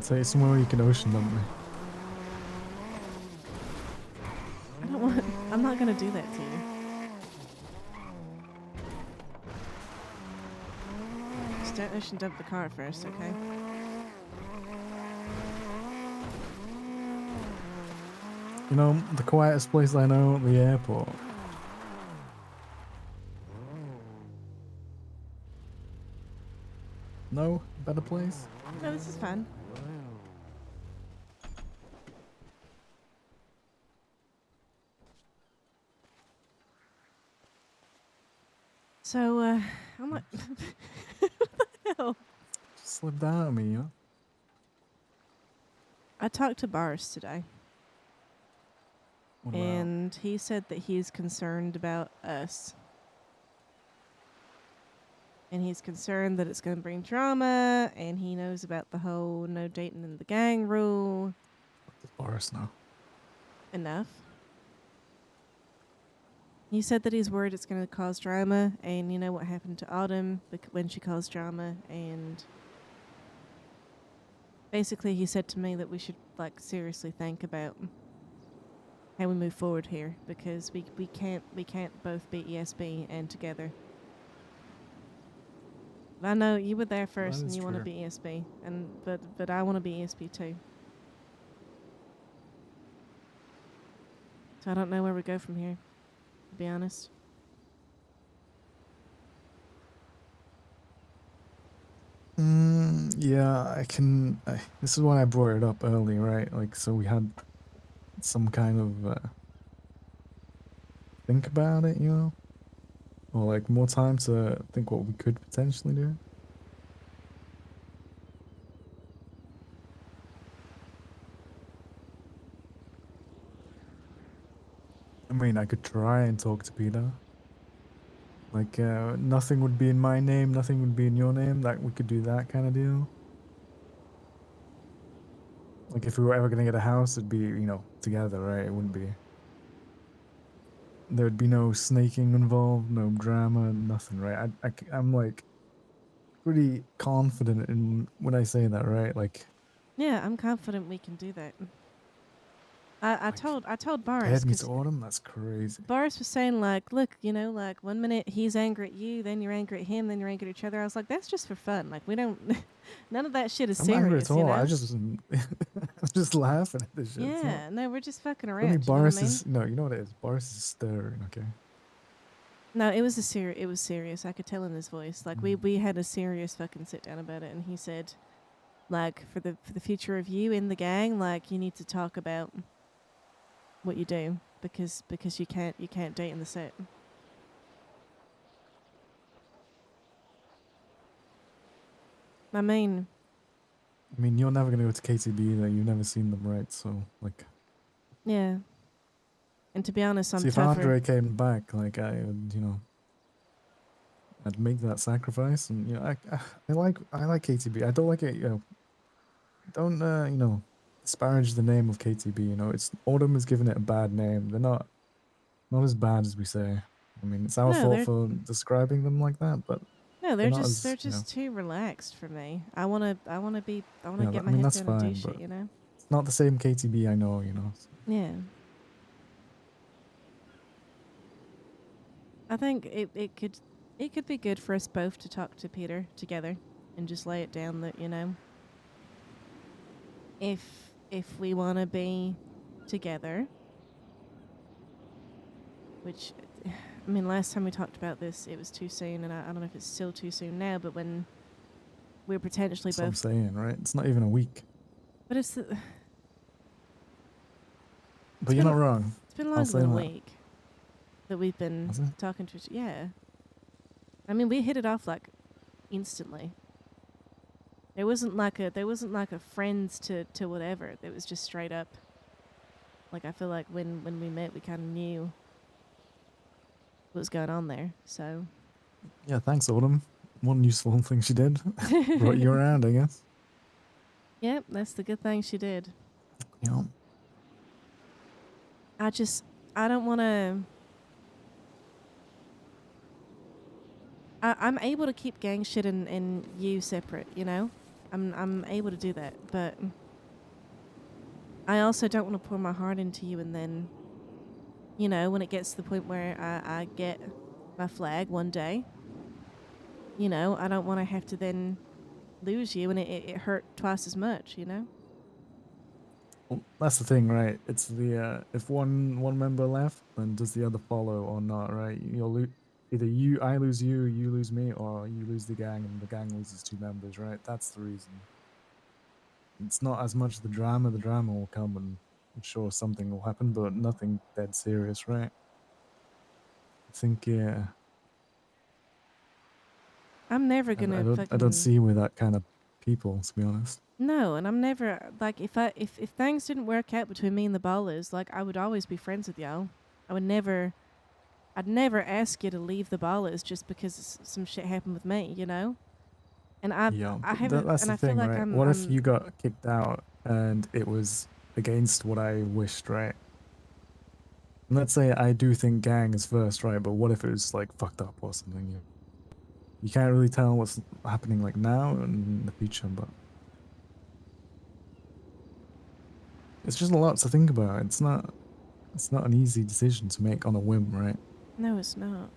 take you somewhere where you can ocean dump me. I don't want. I'm not gonna do that to you. Just don't ocean dump the car first, okay? You know, the quietest place I know, the airport. No? Better place? No, this is fun. So, I'm like, what the hell? Just slipped out of me, you know? I talked to Ballas today, What about? and he said that he's concerned about us. And he's concerned that it's going to bring drama, and he knows about the whole no dating in the gang rule. What does Boris know? Enough. He said that he's worried it's going to cause drama, and you know what happened to Autumn when she caused drama, and basically he said to me that we should like seriously think about how we move forward here, because we can't both be ESB and together. I know you were there first and you want to be ESB, but I want to be ESB too. So I don't know where we go from here, to be honest. Yeah, this is why I brought it up early, right? Like, so we had some kind of think about it, you know? Or like more time to think what we could potentially do. I mean, I could try and talk to Peter. Like, nothing would be in my name, nothing would be in your name. Like, we could do that kind of deal. Like, if we were ever gonna get a house, it'd be, you know, together, right? It wouldn't be. There'd be no snaking involved, no drama, nothing, right? I'm like pretty confident in when I say that, right? Like, Yeah, I'm confident we can do that. I told Ballas, Ted meets because Autumn. That's crazy. Ballas was saying like, look, you know, like 1 minute he's angry at you, then you're angry at him, then you're angry at each other. I was like, that's just for fun. Like we don't, none of that shit is I'm not angry serious, at you all. know. I just, I'm just laughing at this shit. Yeah, no, we're just fucking I mean, around. You know what I Boris mean? is no, you know what it is. Boris is stirring. Okay. No, it was it was serious. I could tell in his voice. Like we had a serious fucking sit down about it, and he said, like for the future of you in the gang, like you need to talk about what you do because you can't date in the set. I mean, you're never gonna go to KTB either. You've never seen them, right? So, like, yeah. And to be honest, I'm see, if tougher. Andre came back, like, I would, you know, I'd make that sacrifice, and you know, I like KTB. I don't like it. You know, don't you know, disparage the name of KTB. You know, it's Autumn is giving it a bad name. They're not as bad as we say. I mean, it's our No, fault for describing them like that, but no, they're not they're as, you know. just too relaxed for me. I wanna Yeah, get I my mean head that's down and do fine, shit, but you know. it's not the same KTB I know. You know. So. Yeah. I think it could be good for us both to talk to Peter together and just lay it down that, you know, if we want to be together, which I mean last time we talked about this it was too soon, and I don't know if it's still too soon now, but when we're potentially That's what I'm both, saying, right? It's not even a week. but But you're not wrong. it's been I'll longer say than a that. week that we've been Has it? talking to each. Yeah, I mean we hit it off like instantly. There wasn't like a friends to whatever. It was just straight up. Like I feel like when we met, we kind of knew what was going on there. So Yeah, thanks, Autumn. One useful thing she did. Brought you around, I guess. yep, that's the good thing she did. Yeah. I don't want to. I'm able to keep gang shit and you separate, you know. I'm able to do that, but I also don't want to pour my heart into you and then, you know, when it gets to the point where I get my flag one day, you know, I don't want to have to then lose you and it hurt twice as much, you know? Well, that's the thing, right? It's the if one member left, then does the other follow or not, right? You'll either I lose you, you lose me, or you lose the gang and the gang loses two members, right? That's the reason. It's not as much the drama. The drama will come and I'm sure something will happen, but nothing dead serious, right? I think yeah. I'm never I, I gonna don't I don't fucking see you with that kind of people, to be honest. no, and I'm never like if things didn't work out between me and the Ballas, like I would always be friends with y'all. I would never I'd never ask you to leave the Ballas just because some shit happened with me, you know? And Yeah, I but haven't that's and the I feel thing, like right? What if I'm you got kicked out and it was against what I wished, right? And let's say I do think gang is first, right? But what if it was like fucked up or something? You can't really tell what's happening like now and in the future, but it's just a lot to think about. It's not an easy decision to make on a whim, right? no it's not.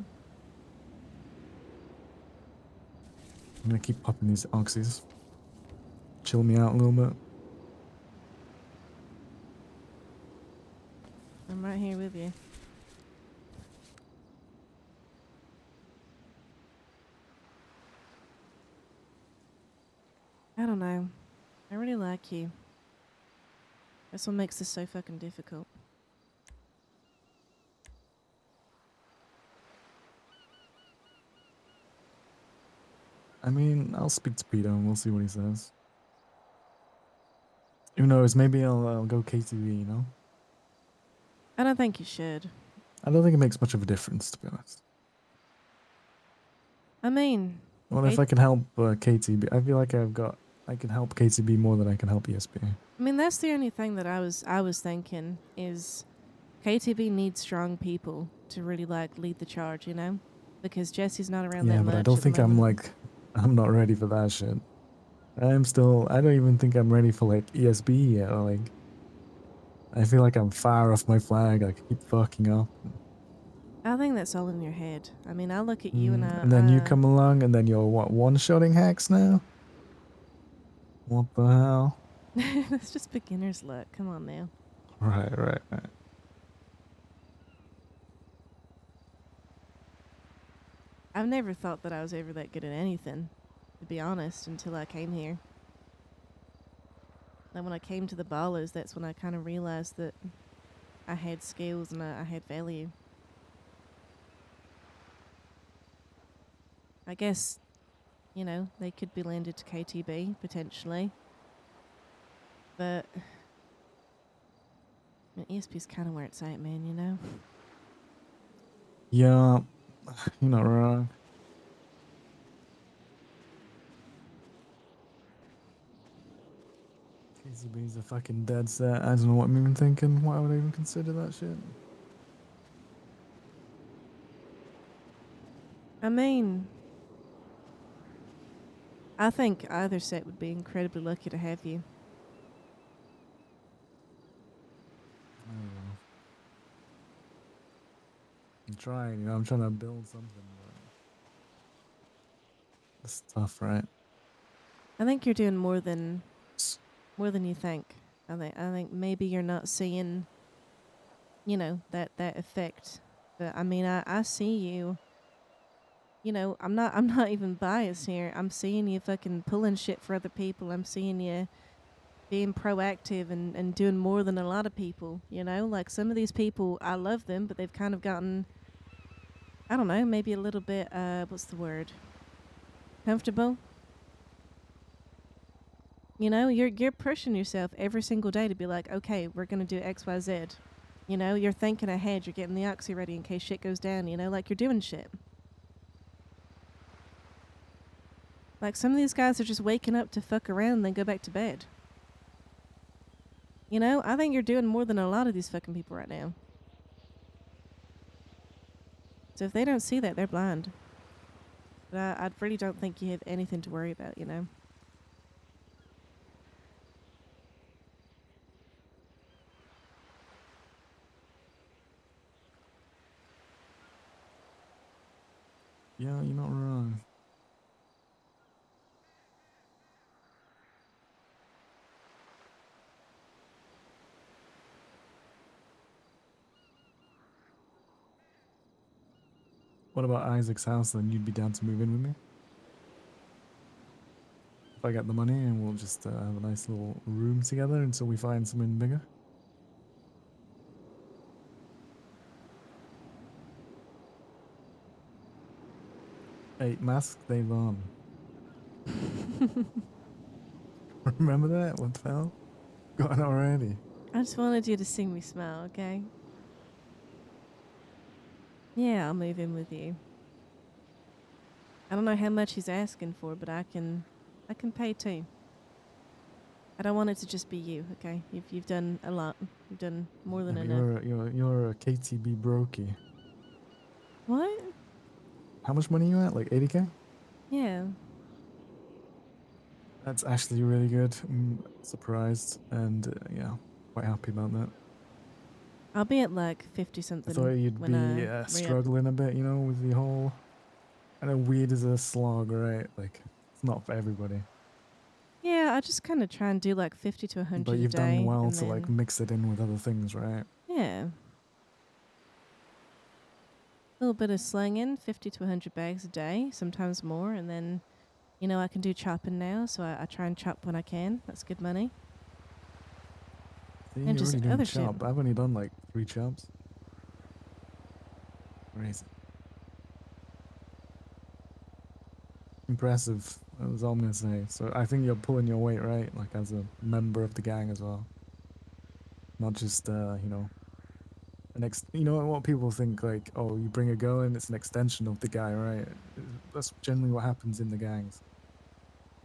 I'm gonna keep popping these oxys, chill me out a little bit. I'm right here with you. I don't know. I really like you. That's what makes this so fucking difficult. I mean, I'll speak to Peter and we'll see what he says. Who knows? Maybe I'll go KTV. You know, I don't think you should. I don't think it makes much of a difference, to be honest. I mean, Well, if Kate, I can help KTB, I feel like I can help KTB more than I can help ESP. I mean that's the only thing that I was thinking is KTB needs strong people to really like lead the charge, you know? Because Jesse's not around that Yeah, but I much don't at the think I'm moment. like, I'm not ready for that shit. I don't even think I'm ready for like ESB yet. Like, I feel like I'm far off my flag. Like, I keep fucking up. I think that's all in your head. I mean, I look at you and And then you come along and then you're what, one-shotting hacks now? What the hell? that's just beginner's luck. Come on now. Right, right, right. I've never thought that I was ever that good at anything, to be honest, until I came here. Like when I came to the Ballas, that's when I kind of realized that I had skills and I had value. I guess, you know, they could be landed to KTB potentially, but I mean, ESP's kind of where it's at, man, you know? Yeah, you're not wrong. KCB's a fucking dead set. I don't know what I'm even thinking. Why would I even consider that shit? I mean, I think either set would be incredibly lucky to have you. I don't know. I'm trying, I'm trying to build something, but it's tough, right? I think you're doing more than you think. I think maybe you're not seeing, you know, that effect. But I mean, I see you. You know, I'm not even biased here. I'm seeing you fucking pulling shit for other people. I'm seeing you being proactive and doing more than a lot of people, you know? Like some of these people I love them, but they've kind of gotten I don't know, maybe a little bit what's the word? Comfortable. You know, you're pushing yourself every single day to be like, okay, we're gonna do XYZ. You know, you're thinking ahead, you're getting the oxy ready in case shit goes down, you know, like you're doing shit. Like some of these guys are just waking up to fuck around and then go back to bed. You know, I think you're doing more than a lot of these fucking people right now. So if they don't see that, they're blind. But I really don't think you have anything to worry about, you know? Yeah, you're not wrong. What about Isaac's house then? You'd be down to move in with me? If I get the money and we'll just have a nice little room together until we find something bigger? Hey, mask they've on. Remember that? What the hell? Got it already. I just wanted you to see me smile, okay? Yeah, I'll move in with you. I don't know how much he's asking for, but I can pay too. I don't want it to just be you, okay? You've done a lot. You've done more Yeah, than but enough. you're a KTB brokey. What? How much money you at? Like 80k? Yeah. That's actually really good. I'm surprised and yeah, quite happy about that. I'll be at like 50 I thought something you'd when be I re-up. struggling a bit, with the whole. I know weed is a slog, right? Like it's not for everybody. Yeah, I just kind of try and do like 50 to But 100 a you've done day well and to like then mix it in with other things, right? yeah. A little bit of slanging, 50 to 100 bags a day, sometimes more, and then I can do chopping now, so I try and chop when I can. That's good money. See, And you're just already doing other shit. chop. I've only done like 3 chops. Crazy. Impressive. That's all I'm gonna say. So I think you're pulling your weight, right? Like as a member of the gang as well. Not just what people think like, oh, you bring a girl in, it's an extension of the guy, right? That's generally what happens in the gangs.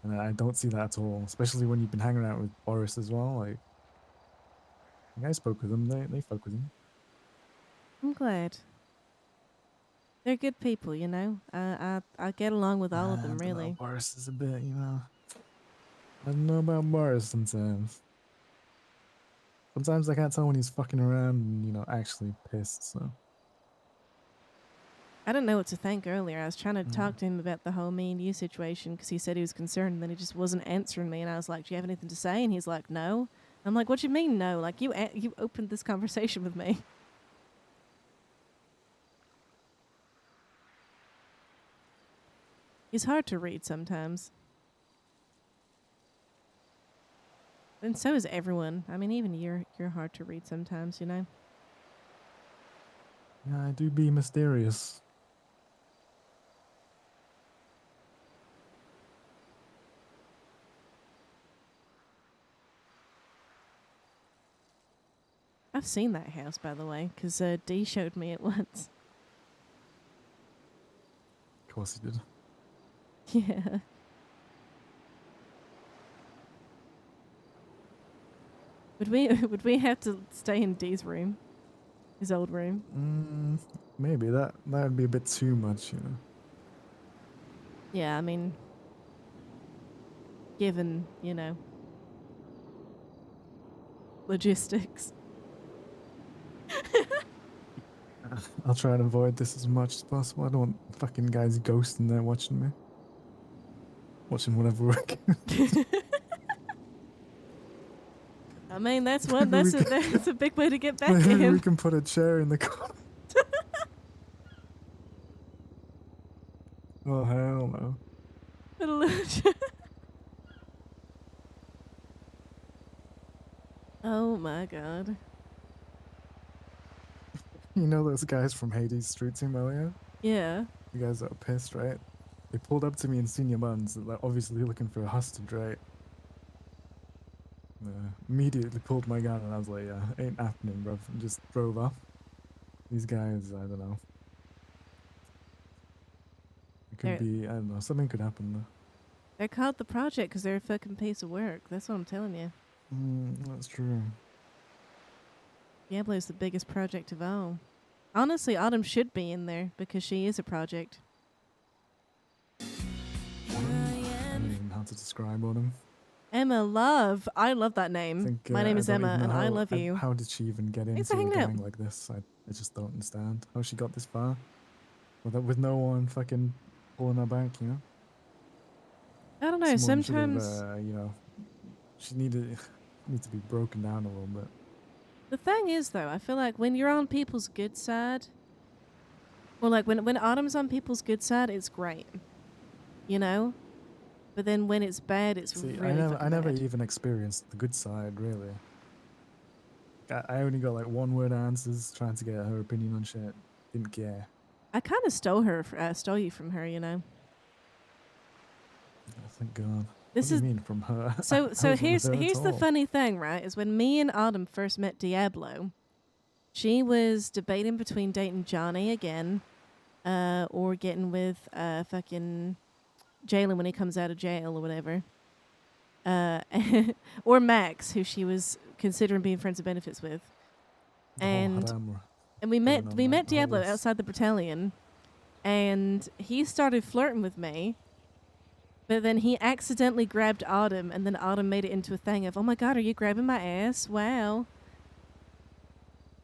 And I don't see that at all, especially when you've been hanging out with Boris as well. Like, I think I spoke with them. They fuck with him. I'm glad. They're good people, I get along with all of I them, don't know. really. Boris is a bit, I don't know about Boris sometimes. Sometimes I can't tell when he's fucking around and, actually pissed. So, I didn't know what to think earlier. I was trying to mm. talk to him about the whole me and you situation because he said he was concerned, and then he just wasn't answering me. And I was like, "Do you have anything to say?" And he's like, "No." I'm like, "What do you mean, no? Like you opened this conversation with me." He's hard to read sometimes, and so is everyone. I mean, even you're hard to read sometimes. Yeah, I do be mysterious. I've seen that house, by the way, because D showed me it once. Of course he did. Yeah. Would we would we have to stay in D's room, his old room? Mm, maybe that would be a bit too much. Yeah, I mean, given logistics. I'll try and avoid this as much as possible. I don't want fucking guys ghosting there watching me, watching whatever work. I mean, that's one. maybe we That's a can, that's a big way to get back at maybe we him. can put a chair in the corner. Oh hell no! Put a little Oh my god. You know those guys from Hades Street Team earlier? Yeah. The guys that are pissed, right? They pulled up to me in senior buns, like obviously looking for a hostage, right? Immediately pulled my gun and I was like, yeah, ain't happening, bro. And just drove off. These guys, I don't know. It could They're be, I don't know, something could happen though. they're called the project because they're a fucking piece of work. That's what I'm telling you. That's true. Diablo's the biggest project of all. Honestly, Autumn should be in there because she is a project. Autumn? I don't even know how to describe Autumn. Emma Love. I love that I name. think My name I is don't Emma, even know and I love you. how did she even get Thanks for into a hanging out. gang like this? I just don't understand how she got this far. with no one fucking pulling her back, you know. I don't know. Someone should have, Sometimes she needed need to be broken down a little bit. the thing is, though, I feel like when you're on people's good side, or like when Autumn's on people's good side, it's great, you know. But then when it's bad, it's See, really I fucking never bad. even experienced the good side, really. I only got like one word answers trying to get her opinion on shit. Didn't care. I kind of stole you from her, you know. Oh, thank God. What This do you is mean from her? so. I So wasn't with here's her at here's the all. funny thing, right? Is when me and Autumn first met Diablo, she was debating between dating Johnny again, or getting with fucking Jalen when he comes out of jail or whatever, uh, or Max, who she was considering being friends with benefits with, The whole and haram and we going met on, we right? met The whole Diablo list. outside the battalion, and he started flirting with me. But then he accidentally grabbed Autumn, and then Autumn made it into a thing of, "Oh my God, are you grabbing my ass? Wow!"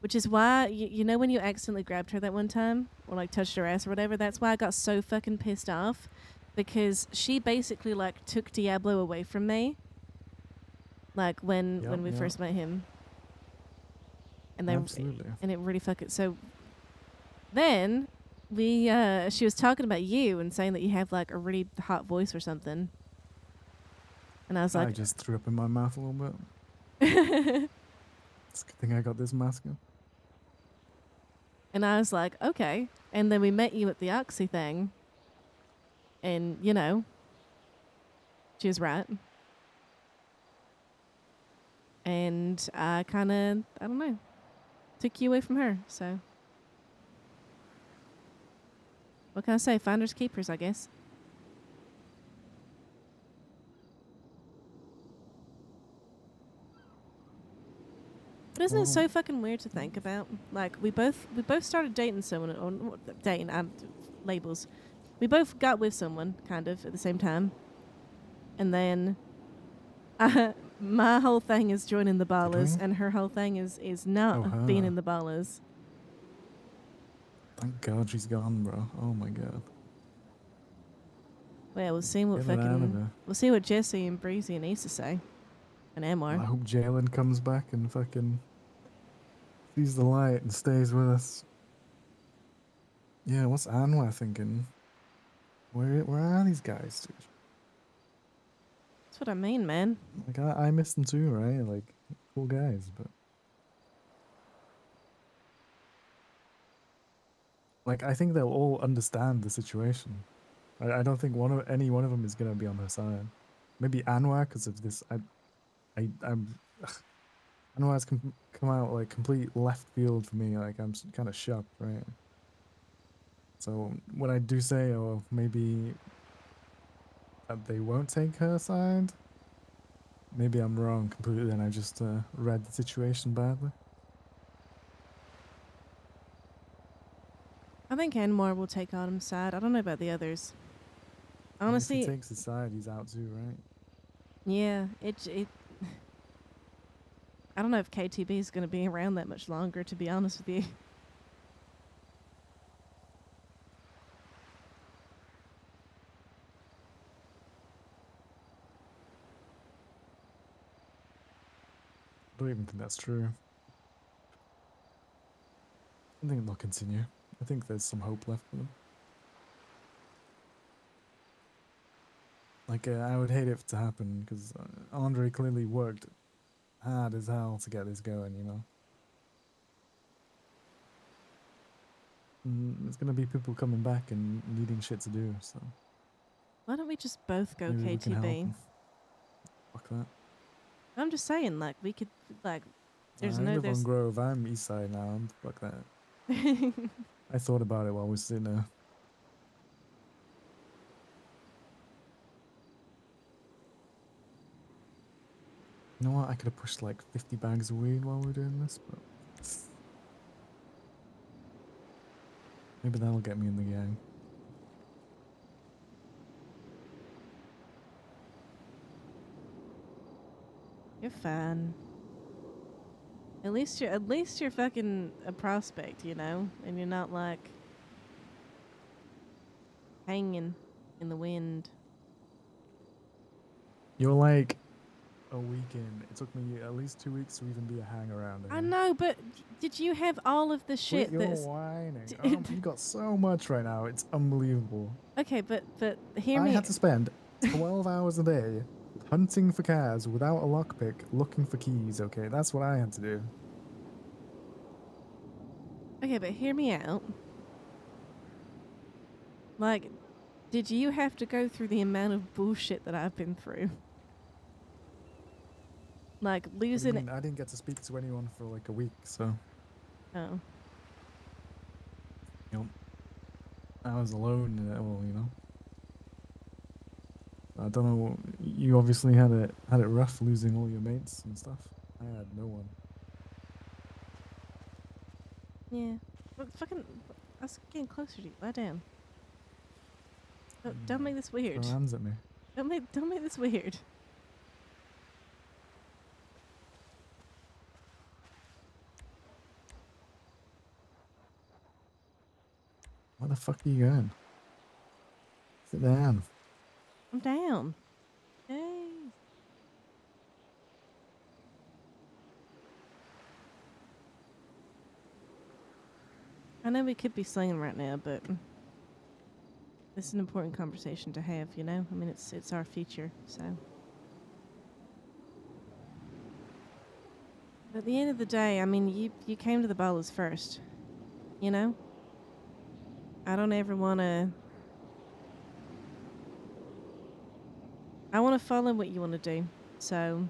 Which is why you know when you accidentally grabbed her that one time, or like touched her ass or whatever. That's why I got so fucking pissed off, because she basically like took Diablo away from me, like Yep, when we yep. first met him, and they Absolutely. and it really fucking so. Then we she was talking about you and saying that you have like a really hot voice or something, and I was I like, just threw up in my mouth a little bit. It's a good thing I got this mask on. and I was like, okay. And then we met you at the Oxy thing, and you know, she was right. And I kind of, I don't know, took you away from her. So what can I say? Finders keepers, I guess. But isn't it Well, so fucking weird to think about? Like we both started dating someone, or dating labels. We both got with someone kind of at the same time, and then my whole thing is joining the did Ballas, we? and her whole thing is Oh, not being her. in the Ballas. Thank God she's gone, bro. Oh my God. Well, Get it out of her. we'll see what Jesse and Breezy and Issa say, and Well, Amar. I hope Jalen comes back and fucking sees the light and stays with us. Yeah, what's Anwar thinking? Where are these guys, dude? That's what I mean, man. Like I miss them too, right? Like cool guys, but like I think they'll all understand the situation. I don't think any one of them is gonna be on her side. Maybe Anwar because of this. I'm Anwar's come out like complete left field for me. Like I'm kind of shocked, right? So when I do say, oh, maybe that they won't take her side, maybe I'm wrong completely, and I just read the situation badly. I think Anmar will take Autumn's side. I don't know about the others. And if he Honestly, takes his side, he's out too, right? yeah, it. I don't know if KTB is going to be around that much longer. To be honest with you, I don't even think that's true. I think they'll continue. I think there's some hope left for them. Like, I would hate it to happen because Andre clearly worked hard as hell to get this going, you know? And there's going to be people coming back and needing shit to do, so why don't we just both go maybe we can help KTB? them. Fuck that. I'm just saying, like we could, like, there's I no, live on there's. Grove. I'm east side now. Fuck that. I I thought about it while we were sitting there. You know what? I could have pushed like 50 bags of weed while we were doing this, but maybe that'll get me in the gang. You're fine. At least you're fucking a prospect, you know, and you're not like hanging in the wind. You're like a week in. It took me at least 2 weeks to even be a hang around I here. know, but did you have all of the Quit shit your that's whining. You got so much right now. It's unbelievable. okay? But hear I me. had to spend 12 hours a day hunting for cars without a lockpick, looking for keys. Okay, that's what I had to do. Okay, but hear me out. Like, did you have to go through the amount of bullshit that I've been through? Like What do you losing. mean? I didn't get to speak to anyone for like a week, so Oh, you know, I was alone. Well, I don't know. You obviously had it rough losing all your mates and stuff. I had no one. yeah. But fucking, I was getting closer to you. Lie down. Don't make this weird. Throw hands at me. Don't make this weird. Where the fuck are you going? Sit down. I'm down. Yay. I know we could be singing right now, but it's an important conversation to have, you know? I mean, it's our future, so. But at the end of the day, I mean, you came to the Ballas first, you know? I don't ever want to. I want to follow what you want to do. So,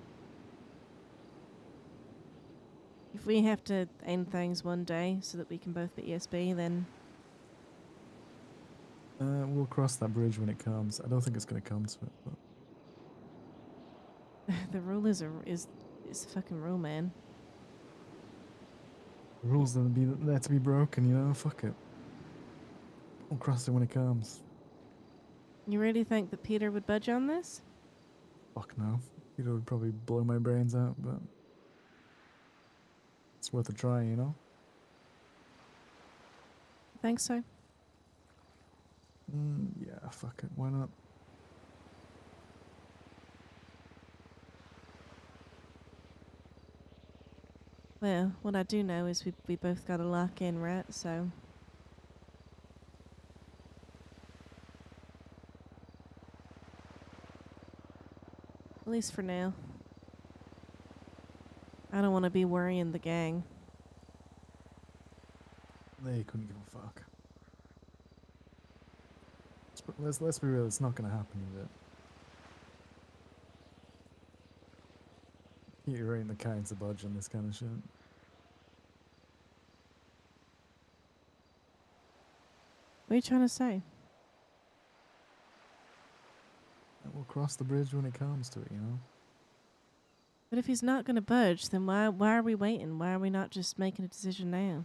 if we have to end things one day so that we can both be ESB, then We'll cross that bridge when it comes. I don't think it's gonna come to it, but the rule is a fucking rule, man. the rules are there to be broken. Fuck it. We'll cross it when it comes. You really think that Peter would budge on this? Fuck no. It would probably blow my brains out, but it's worth a try. Think so? Yeah, fuck it. Why not? Well, what I do know is we both got to lock in, right? So. At least for now. I don't want to be worrying the gang. They couldn't give a fuck. Let's be real. It's not gonna happen, is it? You ain't the kind to budge on this kind of shit. What are you trying to say? We'll cross the bridge when it comes to it. But if he's not going to budge, then why are we waiting? Why are we not just making a decision now?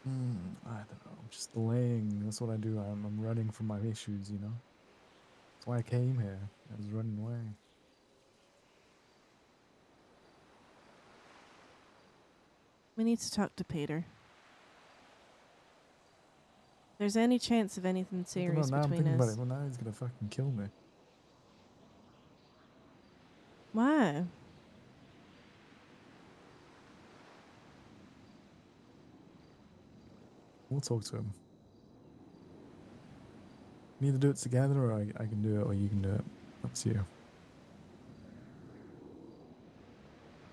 I don't know. I'm just delaying. That's what I do. I'm running from my issues. That's why I came here. I was running away. We need to talk to Peter. If there's any chance of anything I don't serious know. Now I'm between thinking about us. it. Well, now he's gonna fucking kill me. Why? We'll talk to him. We either do it together, or I can do it, or you can do it. Up to you.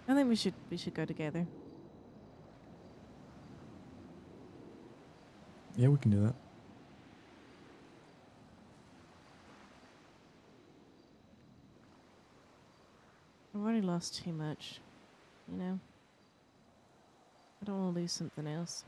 I think we should go together. Yeah, we can do that. I've already lost too much, you know? I don't want to lose something else.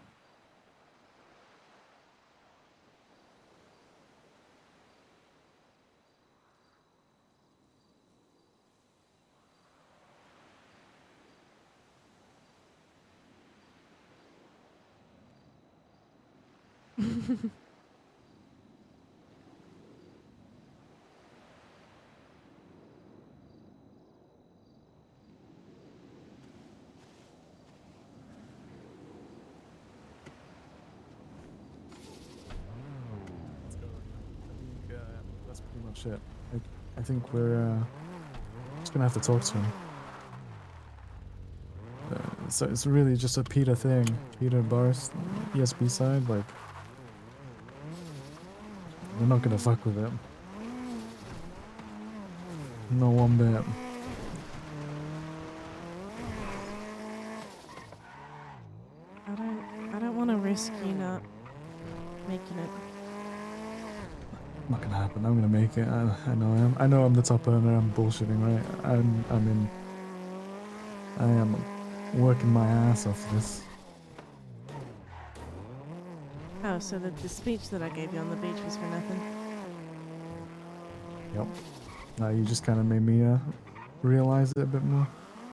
Let's go. Let Oh shit. I think we're just gonna have to talk to him. So it's really just a Peter thing. Peter Boris, ESP side, like we're not gonna fuck with it. No one bit. I don't want to risk you not making it. Not gonna happen. I'm gonna make it. I know I am. I know I'm the top earner. I'm bullshitting, right? I am working my ass off this. Oh, so the speech that I gave you on the beach was for nothing? Yep. You just kind of made me realize it a bit more.